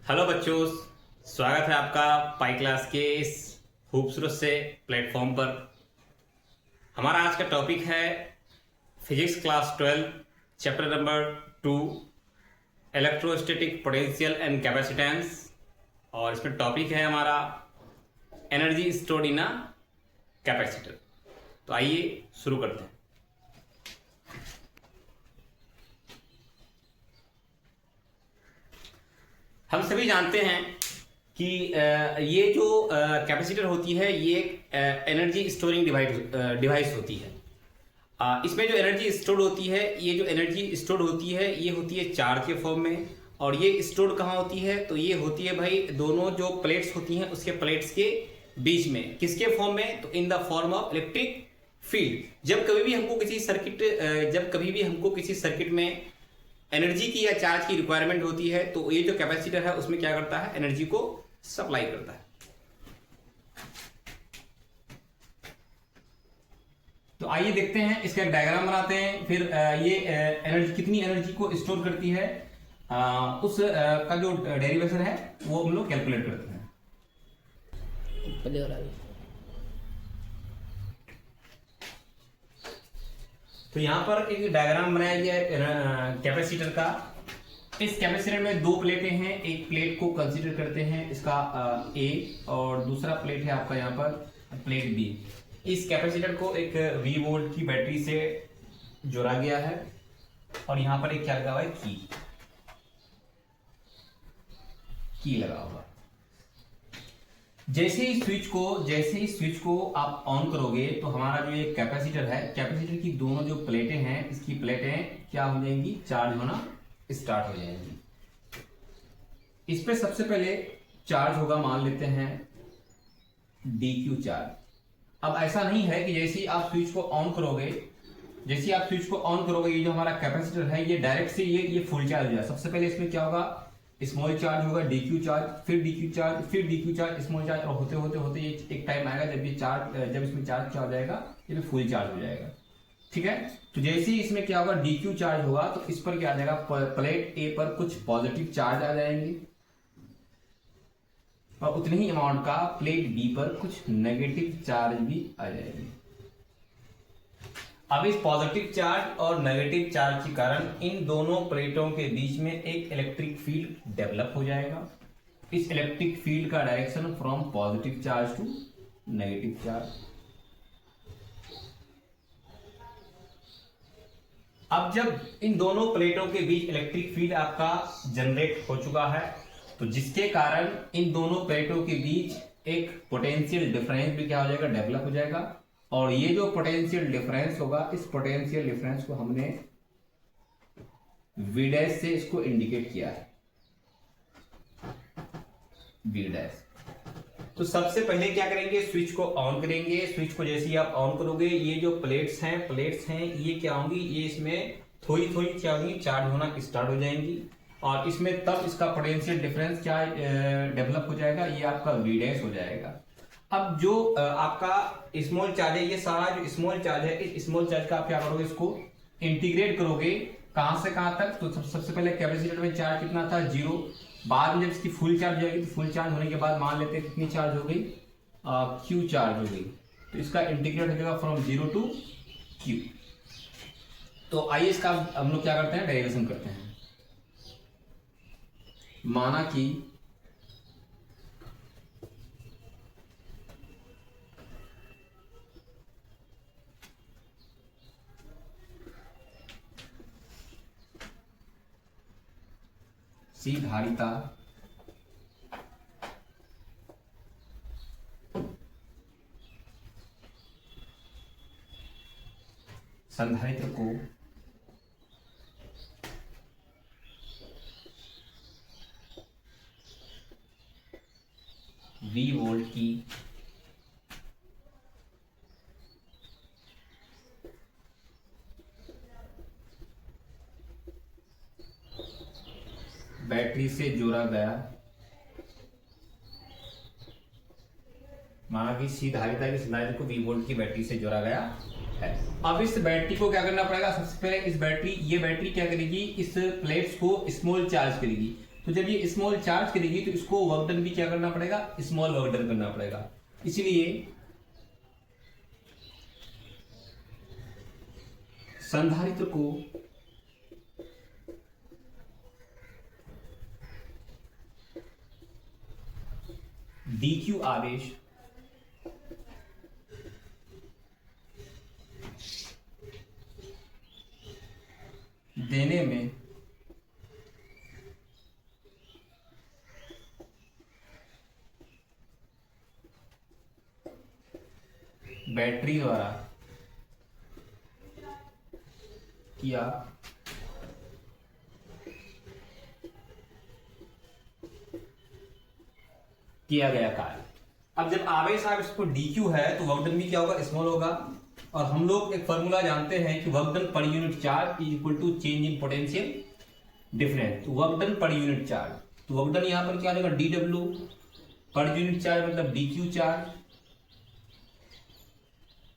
Hello बच्चों, स्वागत है आपका पाई क्लास के इस खूबसूरत से प्लेटफॉर्म पर। हमारा आज का टॉपिक है physics class 12 chapter number 2 electrostatic potential and capacitance. और इसमें टॉपिक है हमारा energy stored in a capacitor. तो आइए शुरू करते हैं। हम सभी जानते हैं कि ये जो कैपेसिटर होती है ये एक एनर्जी स्टोरिंग डिवाइस होती है। इसमें जो एनर्जी स्टोर होती है, ये जो एनर्जी स्टोर होती है ये होती है चार्ज के फॉर्म में। और ये स्टोर कहाँ होती है? तो ये होती है भाई दोनों जो प्लेट्स होती हैं उसके प्लेट्स के बीच में। किसके फॉर्म में? तो in the form of electric field. जब कभी भी हमको किसी सर्किट में एनर्जी की या चार्ज की रिक्वायरमेंट होती है तो ये जो कैपेसिटर है उसमें क्या करता है? एनर्जी को सप्लाई करता है। तो आइए देखते हैं, इसका एक डायग्राम बनाते हैं, फिर ये एनर्जी कितनी एनर्जी को स्टोर करती है उस का जो डेरिवेशन है वो हम लोग कैलकुलेट करते हैं। तो यहां पर एक डायग्राम बनाया गया है कैपेसिटर का। इस कैपेसिटर में दो प्लेटें हैं। एक प्लेट को कंसीडर करते हैं इसका ए, और दूसरा प्लेट है आपका यहाँ पर प्लेट बी। इस कैपेसिटर को एक V वोल्ट की बैटरी से जोड़ा गया है और यहाँ पर एक क्या लगा हुआ है? की लगा हुआ है। जैसे ही स्विच को आप ऑन करोगे तो हमारा जो ये कैपेसिटर है, कैपेसिटर की दोनों जो प्लेटें हैं, इसकी प्लेटें क्या हो जाएंगी? चार्ज होना स्टार्ट हो जाएंगी। इस पे सबसे पहले चार्ज होगा, मान लेते हैं DQ चार्ज। अब ऐसा नहीं है कि जैसे ही आप स्विच को ऑन करोगे, ये जो हमारा कैपेसिटर है ये डायरेक्ट से ये फुल चार्ज हो जाए। सबसे पहले इसमें क्या होगा? स्मॉल चार्ज होगा, DQ चार्ज, फिर DQ चार्ज, फिर DQ चार्ज, स्मॉल चार्ज, और होते होते ये एक टाइम आएगा जब इसमें चार्ज हो जाएगा, ये फुल चार्ज हो जाएगा। ठीक है। तो जैसे ही इसमें क्या होगा? DQ चार्ज होगा तो इस पर क्या आ जाएगा? प्लेट ए पर कुछ पॉजिटिव चार्ज आ जाएंगे और उतने ही अमाउंट का प्लेट बी पर कुछ नेगेटिव चार्ज भी आ जाएंगे। अब इस पॉजिटिव चार्ज और नेगेटिव चार्ज के कारण इन दोनों प्लेटों के बीच में एक इलेक्ट्रिक फील्ड डेवलप हो जाएगा। इस इलेक्ट्रिक फील्ड का direction from positive charge to negative charge. अब जब इन दोनों प्लेटों के बीच इलेक्ट्रिक फील्ड आपका जनरेट हो चुका है तो जिसके कारण इन दोनों प्लेटों के बीच एक पोटेंशियल डिफरेंस भी क्या हो जाएगा? डेवलप हो जाएगा। और ये जो पोटेंशियल डिफरेंस होगा, इस पोटेंशियल डिफरेंस को हमने V डैश से इसको इंडिकेट किया है, V डैश। तो सबसे पहले क्या करेंगे? स्विच को ऑन करेंगे। स्विच को जैसे ही आप ऑन करोगे, ये जो प्लेट्स हैं ये क्या होंगी? ये इसमें थोड़ी क्या होंगी? चार्ज होना स्टार्ट हो जाएंगी और इसमें तब इसका पोटेंशियल डिफरेंस क्या डेवलप हो जाएगा? ये आपका V डैश हो जाएगा। अब जो आपका स्मॉल चार्ज है, ये सारा जो स्मॉल चार्ज है, इस स्मॉल चार्ज का आप क्या करोगे? इसको इंटीग्रेट करोगे। कहां से कहां तक? तो सबसे पहले कैपेसिटर में चार्ज कितना था? 0। बाद में जब इसकी फुल चार्ज हो जाएगी तो फुल चार्ज होने के बाद मान लेते हैं कितनी चार्ज हो गई? Q चार्ज हो गई। तो इसका इंटीग्रेट हो जाएगा फ्रॉम 0 टू Q। तो आइए इसका हम लोग क्या करते हैं? डेरिवेशन करते हैं। माना कि C धारिता संधारित्र को V वोल्ट की बैटरी से जोड़ा गया। माना कि C धारिता की संधारित्र को V वोल्ट की बैटरी से जोड़ा गया है। अब इस बैटरी को क्या करना पड़ेगा? सबसे पहले ये बैटरी क्या करेगी? इस प्लेट्स को स्मॉल चार्ज करेगी। तो जब ये स्मॉल चार्ज करेगी तो इसको वर्क डन भी क्या करना पड़ेगा, स्मॉल वर्क डन करना पड़ेगा। इसलिए संधारित्र को dq आवेश देने में बैटरी द्वारा किया गया कार्य। अब जब आवेश इसको dq है तो वर्क डन भी क्या होगा, स्मॉल होगा। और हम लोग एक फॉर्मूला जानते हैं कि work done per unit charge is equal to change in potential difference. तो work done per unit charge, तो वर्क डन यहां पर क्या होगा, dw पर यूनिट चार्ज मतलब dq चार्ज।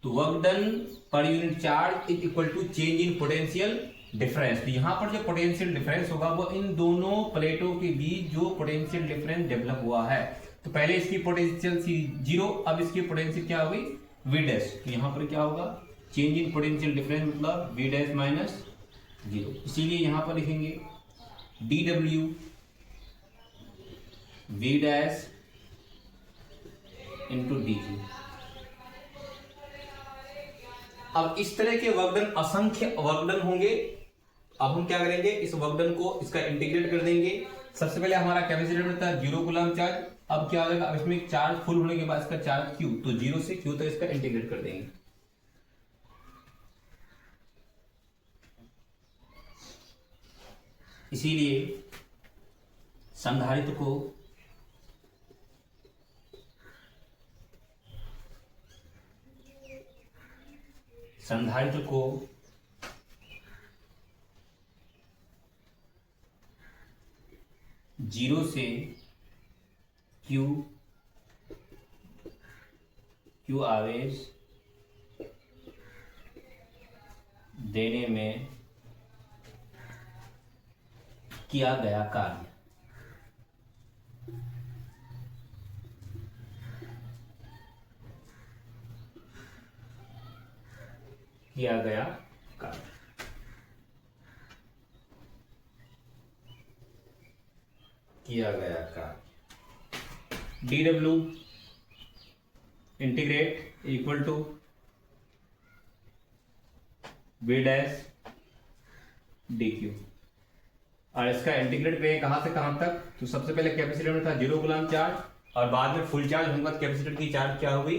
तो work done per unit charge is equal to change in potential difference. तो यहां पर जो पोटेंशियल डिफरेंस होगा वो इन दोनों प्लेटों के बीच जो पोटेंशियल डिफरेंस डेवलप हुआ है। तो पहले इसकी पोटेंशियल सी 0, अब इसकी पोटेंशियल क्या होगी, v डैश। तो यहां पर क्या होगा, चेंज इन पोटेंशियल डिफरेंस मतलब v डैश माइनस 0। इसीलिए यहां पर लिखेंगे dw v dash into dq। अब इस तरह के वर्कडन असंख्य वर्कडन होंगे। अब हम क्या करेंगे, इस वर्कडन को इसका इंटीग्रेट कर देंगे। सबसे पहले हमारा कैपेसिटर था 0 कूलम चार्ज। अब क्या हो जाएगा, अब इसमें चार्ज फुल होने के बाद इसका चार्ज q, तो 0 से q तक इसका इंटीग्रेट कर देंगे। इसीलिए संधारित्र को जीरो से Q आवेश देने में किया गया कार्य। dw integrate equal to v dash dq। और इसका इंटीग्रेट पे कहां से कहां तक, तो सबसे पहले कैपेसिटर में था 0 कूलम चार्ज और बाद में फुल चार्ज होगा तो कैपेसिटर की चार्ज क्या होगी,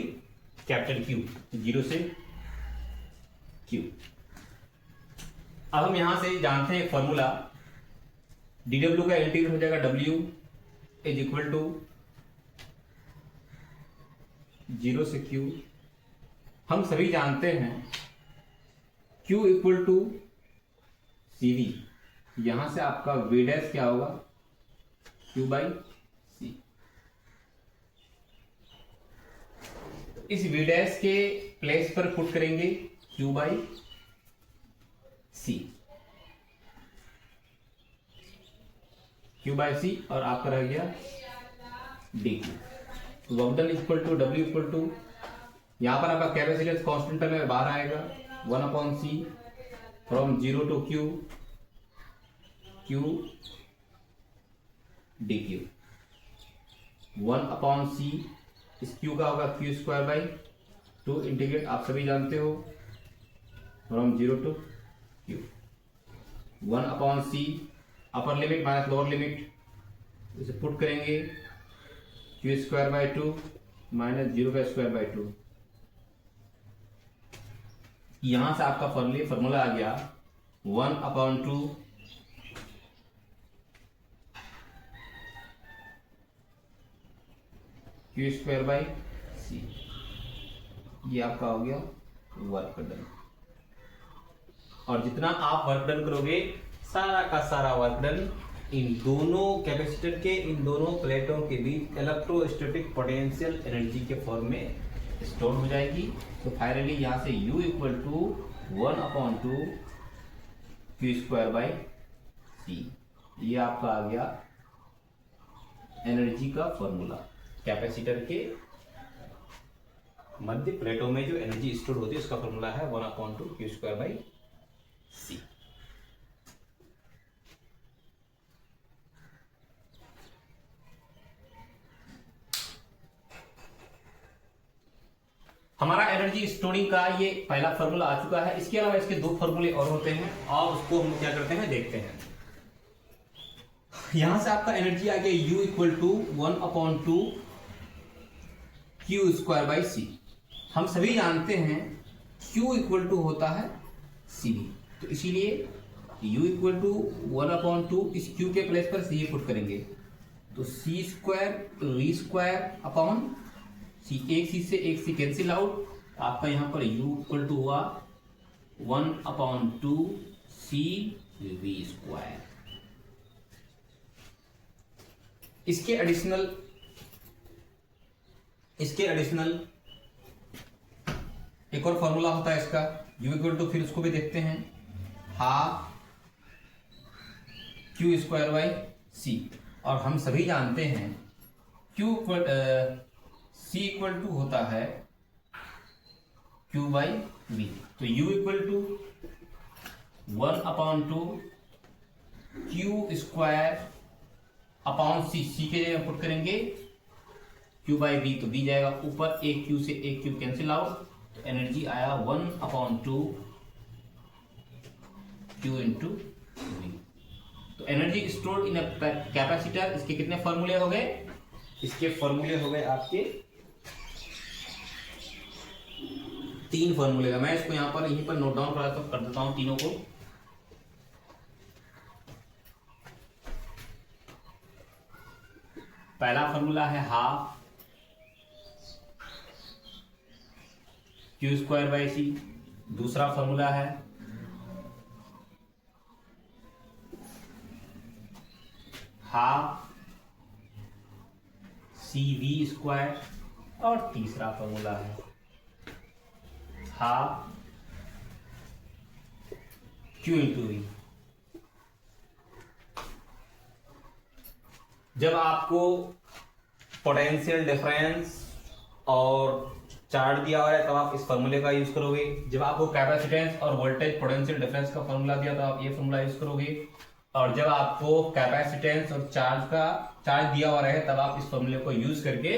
कैपिटल Q, 0 से Q। अब हम यहां से जानते हैं फॉर्मूला, dw का इंटीग्रेट हो जाएगा w इज इक्वल टू 0 से Q। हम सभी जानते हैं Q इक्वल टू CV। यहां से आपका v डैश क्या होगा, Q बाई C। इस v डैश के प्लेस पर पुट करेंगे Q by C, Q by C और आपका रह गया dq। Work done equal to w equal to, यहां पर आपका कैपेसिटेंस कांस्टेंट में बाहर आएगा 1/c from 0 to q dq। 1/c इस q का होगा q स्क्वायर बाई 2 इंटीग्रेट आप सभी जानते हो from 0 to q। 1/c upper limit minus lower limit, इसे पुट करेंगे q स्क्वायर बाई 2 माइनस 0 का स्क्वायर बाई 2। यहां से आपका फॉर्मूला आ गया 1/2 q स्क्वायर बाई c। ये आपका हो गया वर्क डन। और जितना आप वर्क डन करोगे सारा का सारा वर्क डन इन दोनों कैपेसिटर के, इन दोनों प्लेटों के बीच इलेक्ट्रोस्टैटिक पोटेंशियल एनर्जी के फॉर्म में स्टोर हो जाएगी। तो फाइनली यहां से U equal to 1/2 q square by c, ये आपका आ गया एनर्जी का फॉर्मूला, कैपेसिटर के मध्य प्लेटों में जो एनर्जी स्टोर होती है उसका फॉर्मूला है 1/2 Q²/C। हमारा एनर्जी स्टोरिंग का ये पहला फॉर्मूला आ चुका है। इसके अलावा इसके 2 फॉर्मूले और होते हैं और उसको हम क्या करते हैं देखते हैं। यहां से आपका एनर्जी आ गया U = 1/2 Q²/C। हम सभी जानते हैं Q = होता है CV, तो इसीलिए U = 1/2 इस Q के प्लेस पर C पुट करेंगे तो C² V² C, एक C से एक C कैंसिल आउट, आपका यहां पर U = हुआ 1/2 CV²। इसके एडिशनल एक और फॉर्मूला होता है इसका U = फिर उसको भी देखते हैं 1/2 Q²/C। और हम सभी जानते हैं C = होता है Q/V, तो U = 1/2 Q²/C। C के जगह पुट करेंगे Q/V, तो दी जाएगा ऊपर एक Q से एक Q कैंसिल आउट, तो एनर्जी आया 1/2 Q × V। तो एनर्जी स्टोर्ड इन कैपेसिटर, इसके कितने फॉर्मूले हो गए? इसके फॉर्मूले हो गए आपके 3 फॉर्मूले का। मैं इसको यहां पर यहीं पर नोट डाउन कर देता हूं तीनों को। पहला फॉर्मूला है 1/2 Q²/C। दूसरा फॉर्मूला है 1/2 CV²। और तीसरा फॉर्मूला है 1/2 Q × V। जब आपको पोटेंशियल डिफरेंस और चार्ज दिया हुआ है तब आप इस फॉर्मूले का यूज करोगे। जब आपको कैपेसिटेंस और वोल्टेज पोटेंशियल डिफरेंस का फॉर्मूला दिया तो आप ये फॉर्मूला यूज करोगे। और जब आपको कैपेसिटेंस और चार्ज दिया हुआ रहे तब आप इस फॉर्मूले को यूज करके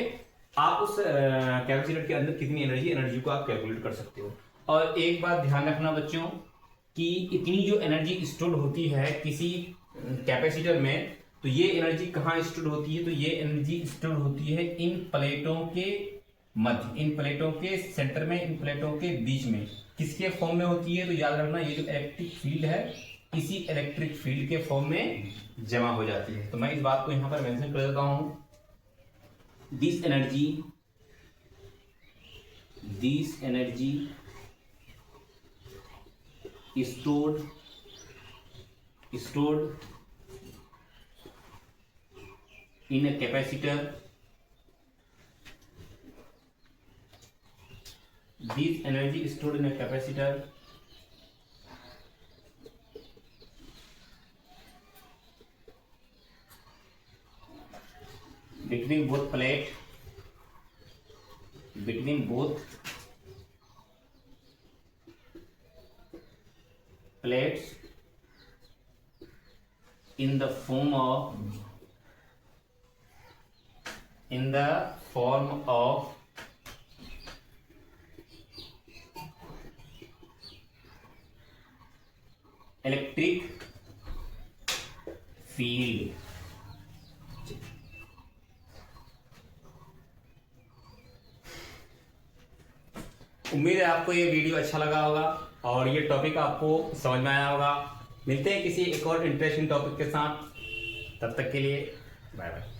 आप उस कैपेसिटर के अंदर कितनी एनर्जी को आप कैलकुलेट कर सकते हो। और एक बात ध्यान रखना बच्चों कि इतनी जो एनर्जी स्टोर होती है किसी कैपेसिटर में, तो ये एनर्जी कहाँ स्टोर होती है? तो ये एनर्जी स्टोर होती है इन प्लेटों के मध्य, इन प्लेटों के सेंटर में, इन प्लेटों के बीच में। किसके फॉर्म में होती है? तो याद रखना ये जो इलेक्ट्रिक फील्ड है इसी इलेक्ट्रिक फील्ड के फॉर्म में जमा हो जाती है। तो मैं इस बात को यहां पर मेंशन कर देता हूं, this energy stored in a capacitor, this energy stored in a capacitor between both plates in the form of electric field. उम्मीद है आपको ये वीडियो अच्छा लगा होगा और ये टॉपिक आपको समझ में आया होगा। मिलते हैं किसी एक और इंटरेस्टिंग टॉपिक के साथ, तब तक के लिए बाय बाय।